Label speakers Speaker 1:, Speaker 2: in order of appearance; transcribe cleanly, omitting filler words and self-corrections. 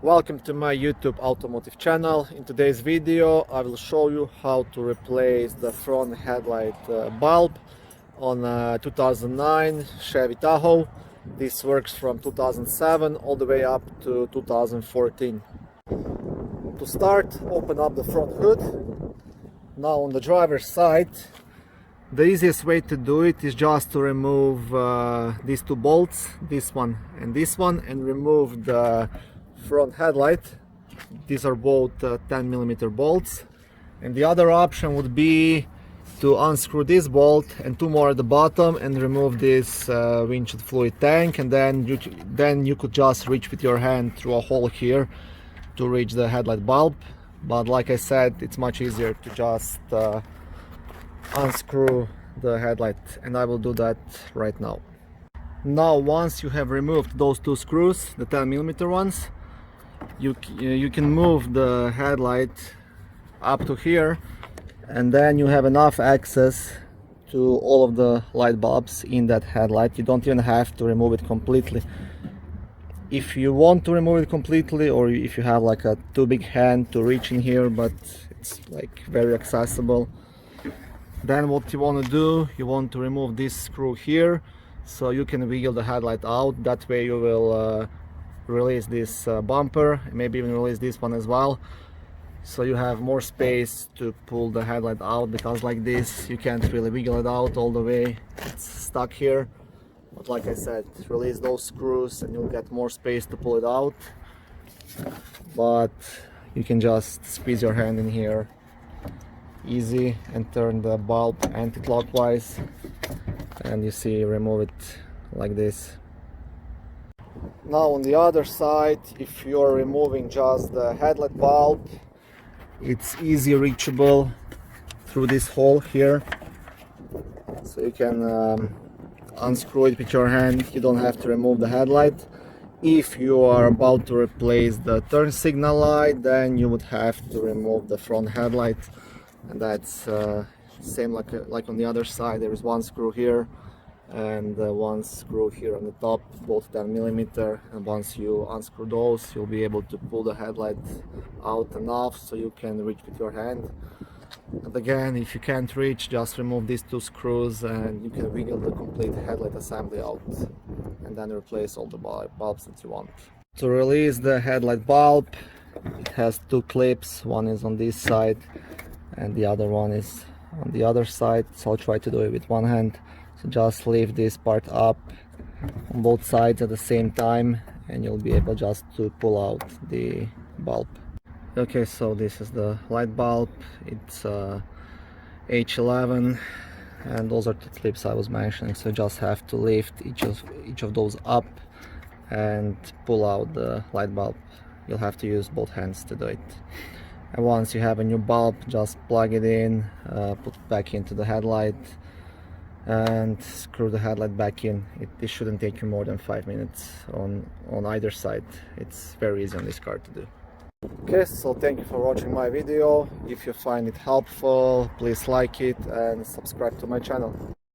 Speaker 1: Welcome to my YouTube automotive channel. In today's video I will show you how to replace the front headlight bulb on a 2009 Chevy Tahoe. This works from 2007 all the way up to 2014. To start, open up the front hood. Now on the driver's side, the easiest way to do it is just to remove these two bolts, this one, and remove the front headlight. These are both 10mm bolts, and the other option would be to unscrew this bolt and two more at the bottom and remove this windshield fluid tank, and then you could just reach with your hand through a hole here to reach the headlight bulb. But like I said, it's much easier to just unscrew the headlight, and I will do that right now. Now once you have removed those two screws, the 10mm ones, you can move the headlight up to here, and then you have enough access to all of the light bulbs in that headlight. You don't even have to remove it completely. If you want to remove it completely, or if you have like a too big hand to reach in here but it's like very accessible, then what you want to do, you want to remove this screw here so you can wiggle the headlight out. That way you will release this bumper, maybe even release this one as well, so you have more space to pull the headlight out, because like this you can't really wiggle it out all the way, it's stuck here. But like I said, release those screws and you'll get more space to pull it out. But you can just squeeze your hand in here easy and turn the bulb anti-clockwise, and you see, remove it like this. Now on the other side, if you're removing just the headlight bulb, it's easy reachable through this hole here, so you can unscrew it with your hand. You don't have to remove the headlight. If you are about to replace the turn signal light, then you would have to remove the front headlight, and that's same like on the other side. There is one screw here and one screw here on the top, both 10mm, and once you unscrew those, you'll be able to pull the headlight out enough so you can reach with your hand. And again, if you can't reach, just remove these two screws and you can wiggle the complete headlight assembly out, and then replace all the bulbs that you want. To release the headlight bulb, it has two clips. One is on this side and the other one is on the other side, so I'll try to do it with one hand. So just lift this part up on both sides at the same time and you'll be able just to pull out the bulb. Okay, so this is the light bulb. It's H11, and those are the clips I was mentioning. So you just have to lift each of those up and pull out the light bulb. You'll have to use both hands to do it. And once you have a new bulb, just plug it in, put it back into the headlight, and screw the headlight back in. It shouldn't take you more than 5 minutes on either side. It's very easy on this car to do. Okay, so thank you for watching my video. If you find it helpful, please like it and subscribe to my channel.